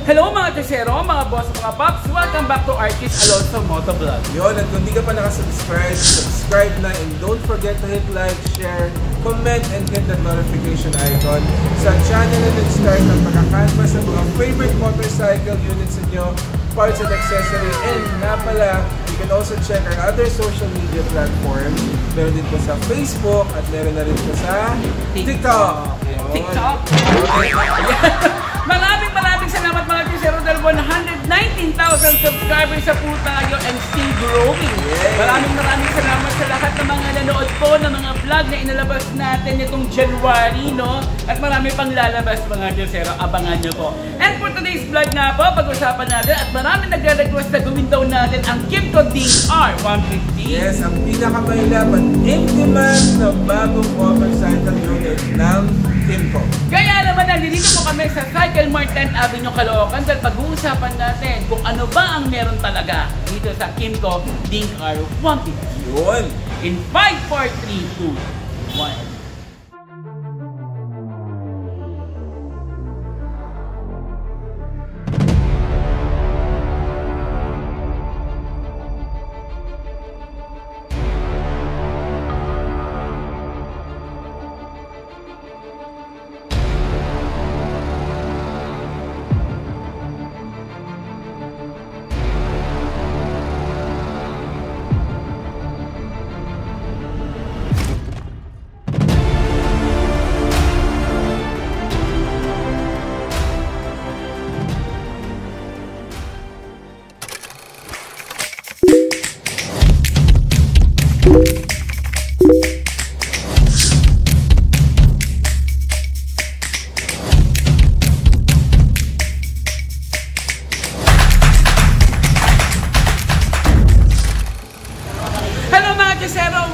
Hello mga Tesero, mga boss, mga paps. Welcome back to Artist Alonso Motovlog. Yun, at kung di ka pa nakasubscribe, subscribe na, and don't forget to hit like, share, comment, and hit the notification icon sa channel na nag-start ng pagkakanvas sa mga favorite motorcycle units niyo, parts and accessory, and nga pala, you can also check our other social media platforms. Meron din po sa Facebook at meron na rin po sa TikTok. TikTok? Maraming salamat mga Tesero dahil 119,000 subscribers sa po tayo and still growing. Maraming salamat sa lahat ng mga nanood po ng mga vlog na inalabas natin itong January, no? At marami pang lalabas mga Tesero, abangan nyo po. And for today's vlog nga po, pag-usapan natin at maraming nagre-request na gawin daw natin ang Kymco DINK-R 150. Yes, ang pinakamailap at in-demand na bagong motorcycle unit ng Kymco. Kaya naman nandito po kami sa Cycle Mart 10th Avenue, Caloocan dahil pag-uusapan natin kung ano ba ang meron talaga dito sa Kymco DINK-R 150. Yun! In 5, 4, 3, 2, 1.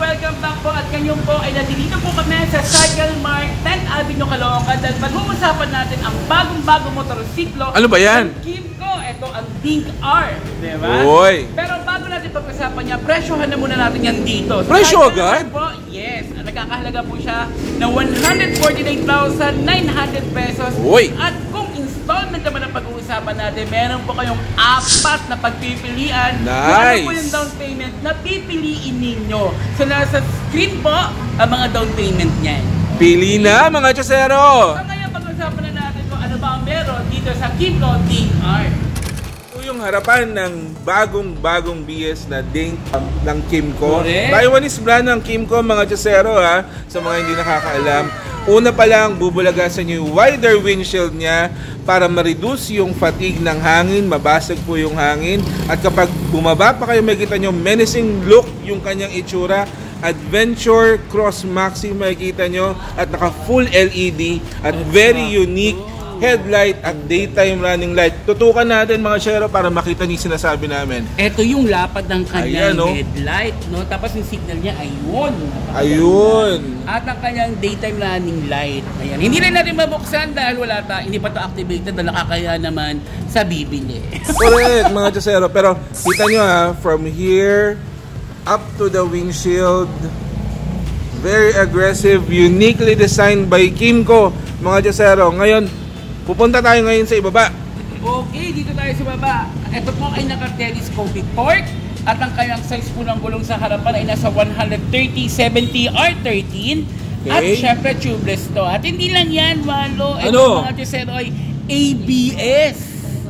Welcome back po at ngayon po ay nandito po kami sa Cycle Mart 10th Avenue, Caloocan dahil pag-uusapan natin ang bagong-bagong motorsiklo. Ano ba yan? Ng Kymco. Ito ang DINK-R, di ba? Oy! Pero bago natin pag-usapan niya, presyohan na muna natin yan dito. Presyo agad? Po, yes. Nagkakahalaga po siya ng 149,900 pesos. Oy! At kung installment naman ang pag-uusapan natin, meron po kayong 4 na pagpipilian. Nice! Ano po yung down payment na pipiliin ninyo. So nasa screen po ang mga down payment niyan. Pili na mga Tesero! So ngayon pag-usapan na natin kung ano ba ang meron dito sa Kymco DINK-R. Ito yung harapan ng bagong BS na DINK ng Kymco. Correct. Taiwanese brand ng Kymco mga Tesero ha, sa mga hindi nakakaalam. Una pa lang, bubulagasan nyo yung wider windshield niya para ma-reduce yung fatigue ng hangin, mabasag po yung hangin. At kapag bumaba pa kayo, makikita nyo menacing look yung kanyang itsura. Adventure Cross Maxi makikita nyo at naka full LED at very unique headlight at daytime running light. Tutukan natin mga Chero para makita niyo yung sinasabi namin. Ito yung lapad ng kanyang Ayan, no? headlight, no? Tapos yung signal niya, ayun. Ayun. At ang kanyang daytime running light. Ayan. Hindi rin natin mabuksan dahil hindi pa ito activated dahil nakakaya naman sa bibili. Correct mga Chero. Pero kita nyo ha, from here up to the windshield, very aggressive, uniquely designed by Kymco mga Chero. Ngayon, pupunta tayo ngayon sa ibaba. Okay, dito tayo sa baba. Ito po ay naka-telescopic torque at ang kanyang size po ng gulong sa harapan ay nasa 130/70 R13 at syempre tubeless to. At hindi lang yan, Malo. Ito mga Tesero ay ABS.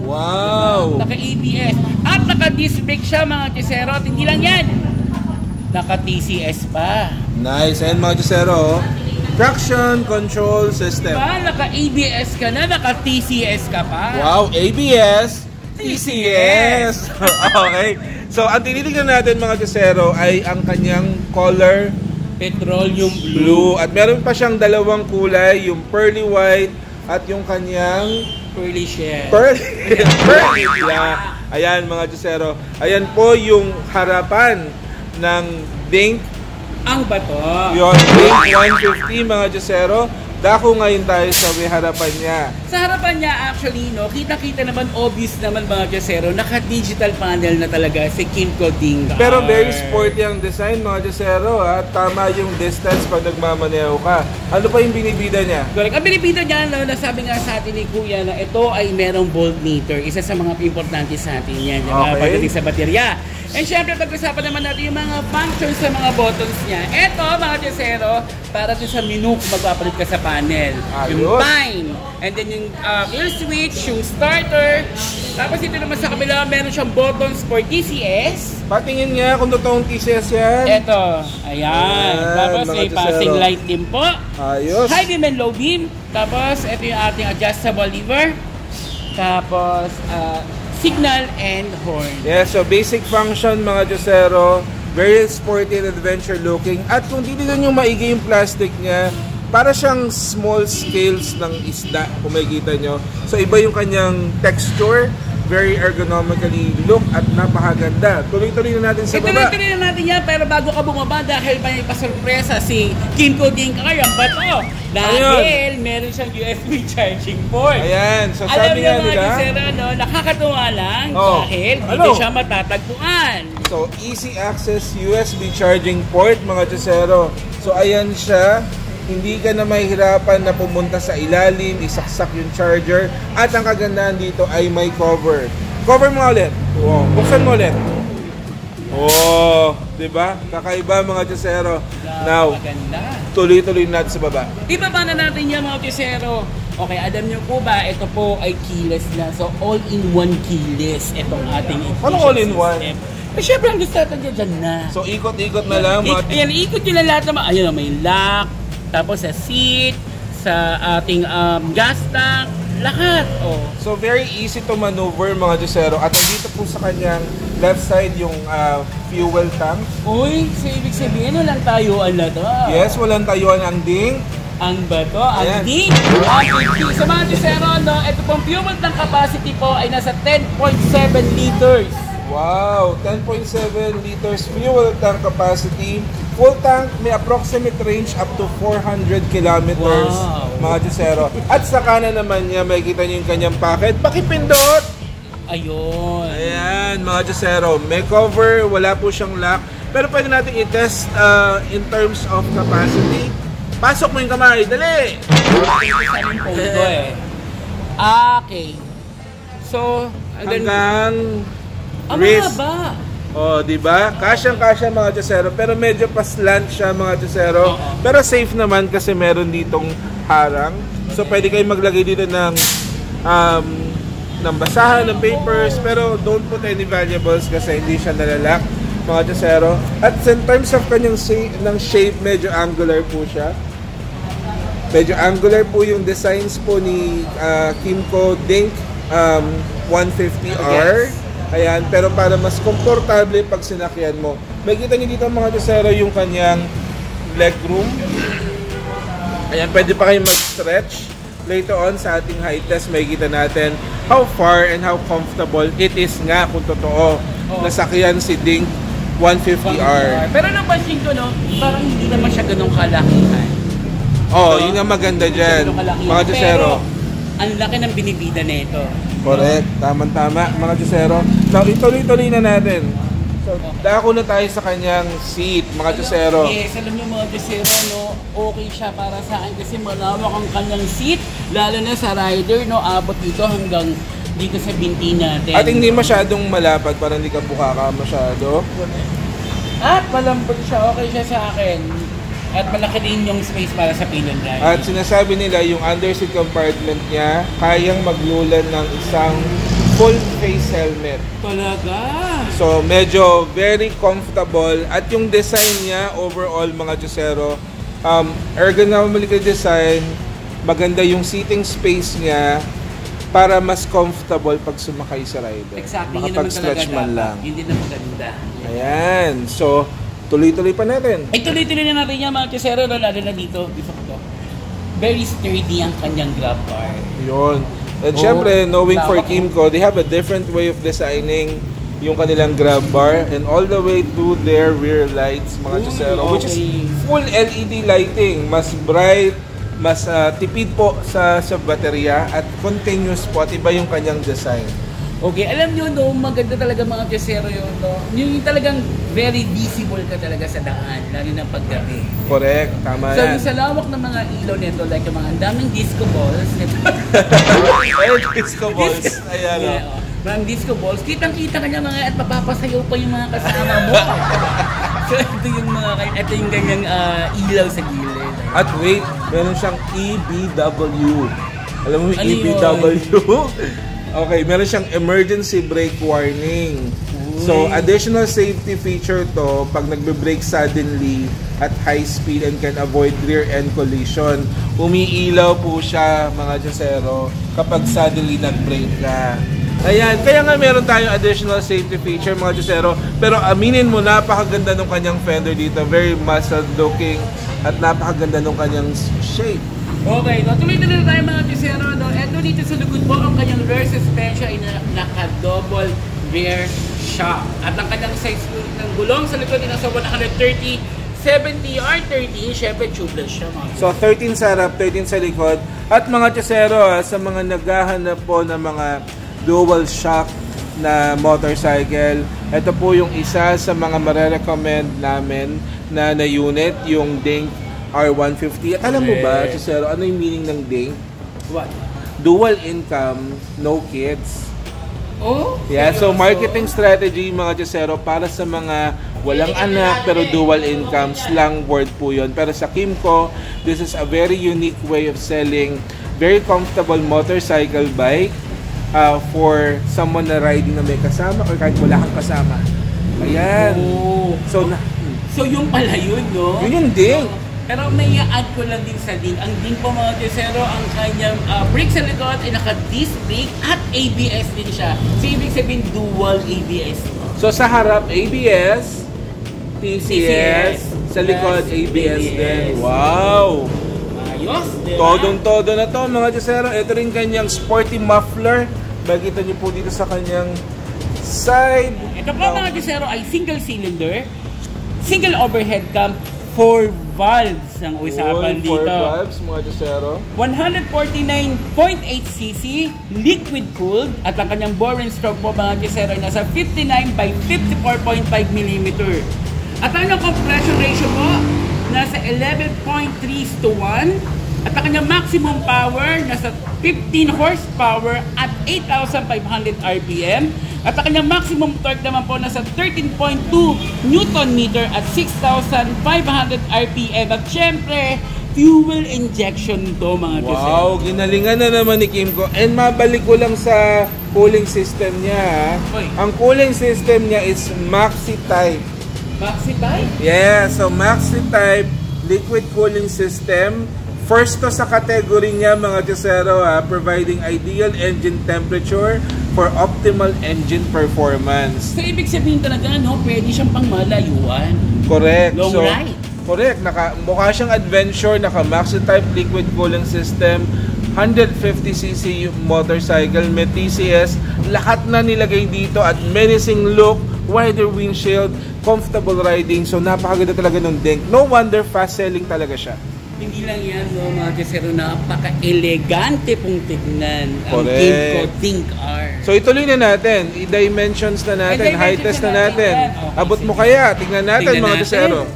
Wow! Naka-ABS. At naka-disc brake siya mga Tesero. At hindi lang yan. Naka-TCS pa. Nice. And mga Tesero, traction control system. Diba? Naka-ABS ka na, naka-TCS ka pa. Wow, ABS, TCS. Okay. So, ang tinitingnan natin mga Tesero ay ang kanyang color Petroleum blue. At meron pa siyang dalawang kulay, yung pearly white at yung kanyang pearly shell. pearly black. Ayan mga Tesero. Ayan po yung harapan ng DINK. Ang bato. Yun, DINK 150 mga Tesero. Dako ngayon tayo sa may harapan niya. Sa harapan niya actually, no, kita-kita naman, obvious naman mga Josero, naka-digital panel na talaga si Kimco Ding-R. Pero very sporty ang design mga Josero, ha? Tama yung distance pag nagmamaneho ka. Ano pa yung binibida niya? Correct. Ang binibida niya, no, nasabi nga sa atin ni Kuya na ito ay merong voltmeter. Isa sa mga importante sa atin yan, Okay. pagdating sa baterya. And syempre, pag-usapan naman natin yung mga functions sa mga buttons niya. Ito, mga Josero, para dun sa menu kung magpapalit ka sa panel. Ayos. Yung time, and then yung kill switch, yung starter. Tapos ito naman sa kabila, meron siyang buttons for TCS. Patingin nga kung totoong TCS yan. Ito, ayan. Tapos mga may passing Josero. light din po. Ayos. High beam and low beam. Tapos ito yung ating adjustable lever. Tapos signal and horn. Yeah, so basic function mga Josero, very sporty and adventure looking. At kung titignan nyo maigi yung plastic niya, para siyang small scales ng isda, kung makikita nyo. So iba yung kanyang texture, very ergonomically look at napakaganda. Tuloy-tuloy na natin sa baba. Ituloy-tuloy na natin yan, pero bago ka bumaba, dahil may pasurpresa si Kimco Ding-R, ang bato. Dahil meron siyang USB charging port. Ayan, so Alam sabi niyo nga mga nila, Josero, no, nakakatuwa lang dahil Ano? dito siya matatagpuan. so easy access USB charging port mga Josero. So ayan siya. Hindi ka na mahihirapan na pumunta sa ilalim, isaksak yung charger. At ang kagandahan dito ay may cover. Cover mo ulit. Wow. Buksan mo ulit. Oh, di ba? Kakaiba mga Josero. Now, Maganda. tuloy-tuloy natin sa baba. Ibaba na natin yan mga Josero. Okay, alam niyo po ba, ito po ay keyless na. So, all-in-one keyless itong ating ignition Ano all-in-one? system. Eh, syempre, ang gusto natin dyan na. So ikot-ikot na lang mga Ayan, ikot nyo na lahat naman. Ayun, may lock, tapos sa seat, sa ating gas tank, lahat. Oh. So very easy to maneuver mga Josero. At nandito po sa kanyang left side yung fuel tank. Uy, so ibig sabihin, walang tayuan na to. Yes, walang tayuan ang ding. Ang bato, ang Ayan. ding. Okay, sa mga Josero, no, ito pong fuel tank capacity po ay nasa 10.7 liters. Wow, 10.7 liters fuel tank capacity. Full tank may approximate range up to 400 kilometers Wow. mga Josero. At sa kanan naman niya, makikita niyo yung kanyang packet. Pakipindot! Ayun. Ayan, mga Josero. May cover, wala po siyang lock. Pero pwede natin i-test in terms of capacity. Pasok mo yung kamay, dali! Okay. So, Hanggang ang wrist. mahaba. Oh, di ba? Kasyang-kasya mga Josero, pero medyo pa-slant siya mga Josero. Pero safe naman kasi meron ditong harang. So pwede kayong maglagay dito ng basahan, ng papers, pero don't put any valuables kasi hindi siya nalalak mga Josero. At in terms of kanyang shape, medyo angular po siya. Medyo angular po yung designs po ni Kimco Ding 150R. Yes. Ayan, pero para mas komportable pag sinakyan mo. Makikita niyo dito mga Josero yung kanyang legroom. Ayan, pwede pa kayong mag-stretch. Later on sa ating height test, makikita natin how far and how comfortable it is nga kung totoo nasakyan si Ding 150R. Pero napansin ko, no, parang hindi naman siya ganun kalakihan. Oh, yun ang maganda dyan, mga Josero. Pero, ang laki ng binibida nito. Correct, tama-tama mga Josero. Now, ituloy-tuloy na natin. So, dako na tayo sa kanyang seat, mga Josero. Yes, alam niyo mga Josero, no, okay siya para sa akin kasi malawak ang kanyang seat, lalo na sa rider, no, abot dito hanggang dito sa binti natin. At hindi masyadong malapad para hindi ka bukaka masyado. At malambot siya, okay siya sa akin. At malaki din yung space para sa pillion drive. At sinasabi nila yung underseat compartment niya kayang maglulan ng isang full face helmet. Talaga? So medyo very comfortable at yung design niya overall mga Josero, ergonomical design, maganda yung seating space niya para mas comfortable pag sumakay sa rider. Exactly, yun naman talaga Makapag-stretch man lang. Hindi na maganda. Ayan, so tuloy-tuloy pa natin. Ay, tuloy-tuloy na natin yan mga Josero, lalo na dito, to. Very sturdy ang kanyang grab bar. Yun. And Oh, syempre, knowing for lawak. Kimco, they have a different way of designing yung kanilang grab bar and all the way to their rear lights, mga Uy, Josero, which is okay. full LED lighting. Mas bright, mas tipid po sa baterya at continuous po at iba yung kanyang design. Okay, alam nyo no, maganda talaga mga Chesero yun, no? Yung talagang very visible ka talaga sa daan, lalo na paggabi. Correct, tama So, yan. yung sa lawak ng mga ilaw nito, like yung mga ang daming disco balls nito. Ayun, disco balls. Ayan, Yeah, mga disco balls, kitang-kita ka niya mga at mapapasayaw pa yung mga kasama mo. So, ito yung ganyang ilaw sa gilid. At wait, meron siyang EBW. Alam mo yung Ano yun? EBW? Okay, meron siyang emergency brake warning. So, additional safety feature to pag nagbe-brake suddenly at high speed and can avoid rear-end collision. Umiilaw po siya, mga Chesero, kapag suddenly nag-brake ka. Ayan, kaya nga meron tayong additional safety feature, mga Chesero. Pero aminin mo, napakaganda ng kanyang fender dito. Very muscle looking at napakaganda ng kanyang shape. Okay, no, tuloy na tayo mga Chesero. No? Eto dito sa lugod po ang kanyang rear suspension ay naka-double rear shock. At ang kanyang size ng gulong sa likod ay nasa 130, 70 R13. Syempre, tubeless siya mga. So 13 sa harap, 13 sa likod. At mga Chesero, sa mga naghahanap po ng mga dual shock na motorcycle, ito po yung isa sa mga marerecommend namin na unit, yung Dink R150. At alam mo ba, Chesero, ano yung meaning ng Dink? What? Dual income, no kids. Oh? Yeah, so marketing strategy mga Chesero para sa mga walang anak pero dual income, slang word po yun. Pero sa Kymco, this is a very unique way of selling very comfortable motorcycle bike for someone na riding na may kasama or kahit wala kang kasama. Ayan. Oh. So yung pala yun, no? Yun yung Dink. Pero may i-add ko lang din sa Dink. Ang Dink po mga Chesero, ang kanyang brake sa likod ay naka-disc brake at ABS din siya. So ibig sabihin dual ABS. So sa harap ABS, TCS, sa likod ABS din. Wow! Ayos, di ba? Todong-todo na to mga Chesero. Ito rin kanyang sporty muffler. Makikita niyo po dito sa kanyang side. Ito po mga Chesero ay single cylinder, single overhead cam, 4 valves ang usapan dito. 4 valves mga Chesero. 149.8cc, liquid cooled, at ang kanyang bore and stroke po mga Chesero ay nasa 59 by 54.5 mm. At ang kanyang compression ratio po, nasa 11.3:1. At ang kanyang maximum power, nasa 15 horsepower at 8,500 RPM. At ang kanyang maximum torque naman po, nasa 13.2 Newton meter at 6,500 RPM. At syempre, fuel injection to mga Chesero. Wow, ginalingan na naman ni Kymco. And mabalik ko lang sa cooling system niya. Oy. Ang cooling system niya is Maxi type. Maxi type? Yeah, so Maxi type liquid cooling system. First to sa category niya mga Chesero, providing ideal engine temperature for optimal engine performance. So ibig sabihin talaga, no, pwede siyang pang malayuan. Correct. Long ride. Correct. Mukha siyang adventure, naka Maxi type liquid cooling system, 150cc motorcycle, may TCS, lahat na nilagay dito at menacing look, wider windshield, comfortable riding. So napakaganda talaga ng Dink. No wonder fast selling talaga siya. Hindi lang yan, no, mga Chesero, napaka-elegante pong tignan ang Correct. Kymco Dink R. So ituloy na natin, i-dimensions na natin, I-dimensions high test na na natin. natin. Okay, Abot mo sige. kaya, tignan natin Tignan mga natin. Chesero.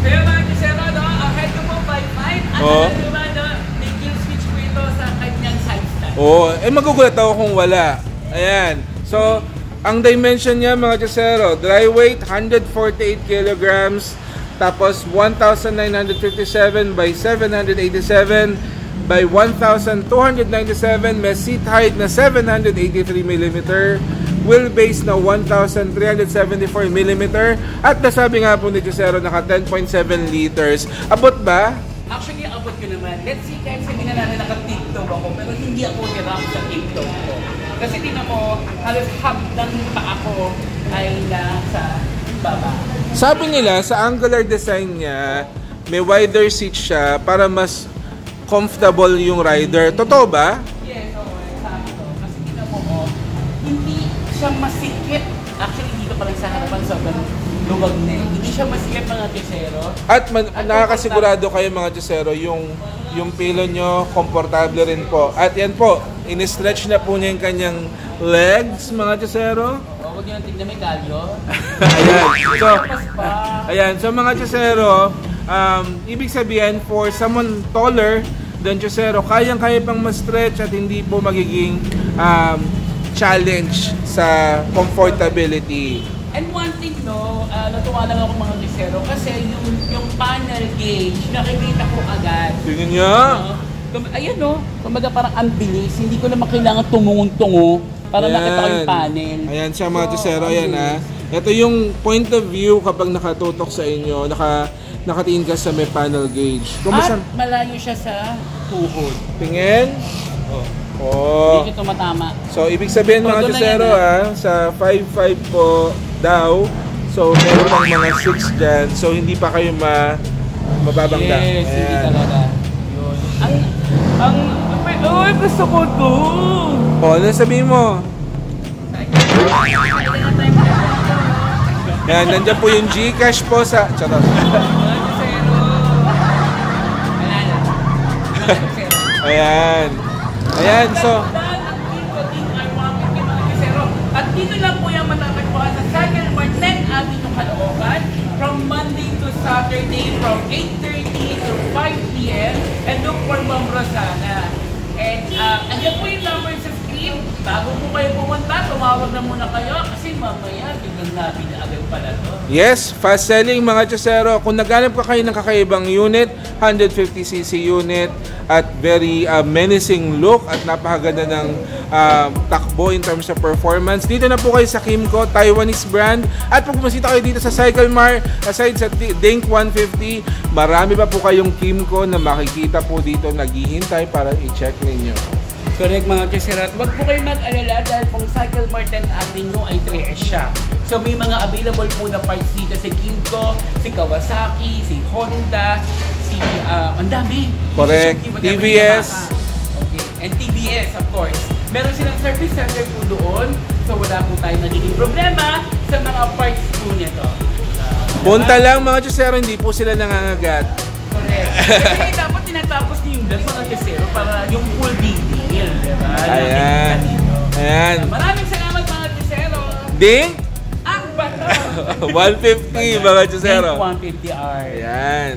Kaya mga Chesero, no, ang head ko po 5'5", at Oh. ano naman, no, may kill switch po ito sa kanyang side stand. Magugulat ako kung wala. Ayan. So, ang dimension niya mga Chesero, dry weight 148 kilograms, tapos 1,957 by 787 by 1,297, may seat height na 783 mm, wheelbase na 1,374 mm, at nasabi nga po ni Chesero naka 10.7 liters. Abot ba? Actually, abot ko naman. Let's see, kahit sabihin na natin naka-TikTok ako, pero hindi ako niram sa TikTok ko. Kasi tingnan mo, halos habdang pa ako ay nasa baba. Sabi nila, sa angular design niya, may wider seat siya para mas comfortable yung rider. Totoo ba? Yes, oo, sakto. Kasi tingnan mo, hindi siya masikip. Actually, dito pa lang sa harapan sa luwag na. Hindi siya masikip mga Kisero. At nakakasigurado kayo mga Chusero, yung pilo nyo, komportable rin po. At yan po, in-stretch na po niya yung kanyang legs, mga Chusero. Huwag nyo nang tignan may kalyo. Ayan, so mga Chusero, ibig sabihin, for someone taller than Chusero, kayang-kaya pang ma-stretch at hindi po magiging challenge sa comfortability. And one thing, no, natuwa lang ako mga Kisero kasi yung panel gauge, nakikita ko agad. Tingnan niya. Ayan, no, kumbaga parang ang bilis, hindi ko naman kailangan tumungong-tungo para nakita ko yung panel. Ayan siya mga Chusero, ayan ha. Ito yung point of view kapag nakatutok sa inyo, nakatingin ka sa may panel gauge. At malayo siya sa tuhod. Tingin. Oh. Hindi ito matama. So, ibig sabihin mga Chusero sa 5'5 po daw, so meron pang mga 6 dyan, so hindi pa kayo mababangga. Yes, hindi talaga. Yun. Gusto ko to. Ano sabihin mo? Yan, nandiyan po yung Gcash po sa... Charot. Ayan. Ayan, so... At dito lang po yung matatagpuan sa Cycle Mart 10 Avenue, Caloocan from Monday to Saturday from 8:30 to 5 p.m. and look for Ma'am Rosana. And andyan po yung number sa screen. Bago po kayo pumunta, tumawag na muna kayo kasi mamaya biglang natin agad pala to. Yes, fast selling mga Chusero. Kung naghanap ka kayo ng kakaibang unit, 150cc unit at very menacing look at napakaganda ng takbo in terms of performance. Dito na po kayo sa Kymco, Taiwanese brand. At pag pumasita kayo dito sa Cycle Mart, aside sa Dink 150, marami pa po kayong Kymco na makikita po dito naghihintay para i-check ninyo. Correct mga Kisero. At huwag po kayo mag-alala dahil pong Cycle Mart 10 Avenue ay 3S siya. So may mga available po na parts dito si Kymco, si Kawasaki, si Honda, si ang dami. Correct. TVS. Okay. And TVS of course. Meron silang service center po doon. So wala po tayong nagiging problema sa mga parts po nito. Punta lang mga Chusero, hindi po sila nangangagat. Correct. Kasi dapat tinatapos niyo yung mga Kisero para yung full detail, diba? Ayan. Ayan. Maraming salamat mga Kisero. Ding? Ang bato! 150 mga Chusero. Dink 150R. Ayan.